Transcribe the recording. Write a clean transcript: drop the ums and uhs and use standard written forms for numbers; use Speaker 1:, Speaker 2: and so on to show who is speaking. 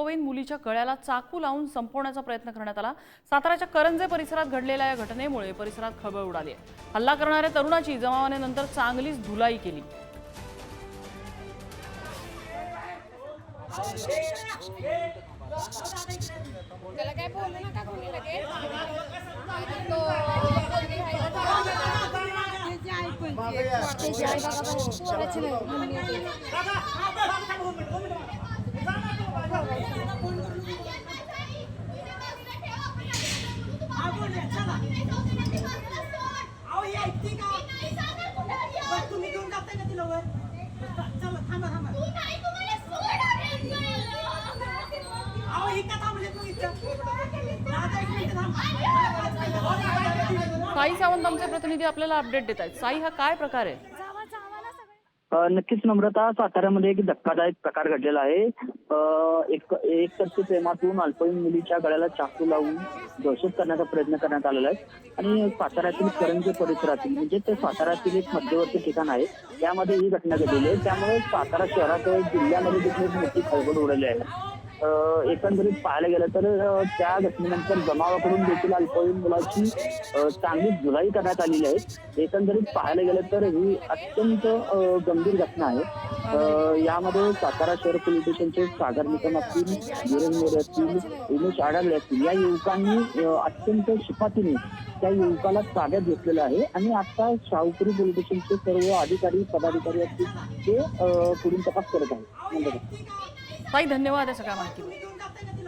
Speaker 1: अल्पवयीन मुलीच्या गळ्याला चाकू लावून संपवण्याचा प्रयत्न करण्यात आला। साताऱ्याच्या करंजे परिसरात घडलेल्या या घटनेमुळे परिसरात खळबळ उडाली आहे। हल्ला करणाऱ्या तरुणाची जमावाने नंतर चांगलीच धुलाई केली।
Speaker 2: त्याला काय बोलू नका कोणी लगेच
Speaker 1: साई सावंत आमचे प्रतिनिधी आपल्याला अपडेट देत आहेत। साई, हा काय प्रकार आहे?
Speaker 3: नक्कीच नम्रता, साताऱ्यामध्ये एक धक्कादायक प्रकार घडलेला आहे। एकतर्फी प्रेमातून अल्पवयीन मुलीच्या गळ्याला चाकू लावून दहशत करण्याचा प्रयत्न करण्यात आलेला आहे आणि साताऱ्यातील करंजे परिसरातील म्हणजे ते साताऱ्यातील एक मध्यवर्ती ठिकाण आहे, त्यामध्ये ही घटना घडलेली आहे। त्यामुळे सातारा शहरासह जिल्ह्यामध्ये देखील एक मोठी खळबळ उडाली आहे। एकंदरीत पाहायला गेलं तर त्या घटनेनंतर जमावाकडून देखील अल्पवयीन मुलाची चांगली धुलाई करण्यात आलेली आहे। एकंदरीत पाहायला गेलं तर ही अत्यंत गंभीर घटना आहे। यामध्ये सातारा शहर पोलीस स्टेशनचे सागर निकम असतील, धीरज मोरे असतील, उमेश आढळले असतील, या युवकांनी अत्यंत शिफातीने त्या युवकाला ताब्यात घेतलेलं आहे आणि आता शाहूपुरी पोलीस स्टेशनचे सर्व अधिकारी पदाधिकारी असतील ते पुढील तपास करत आहेत।
Speaker 1: ताई, धन्यवाद या सगळ्या माहितीबद्दल।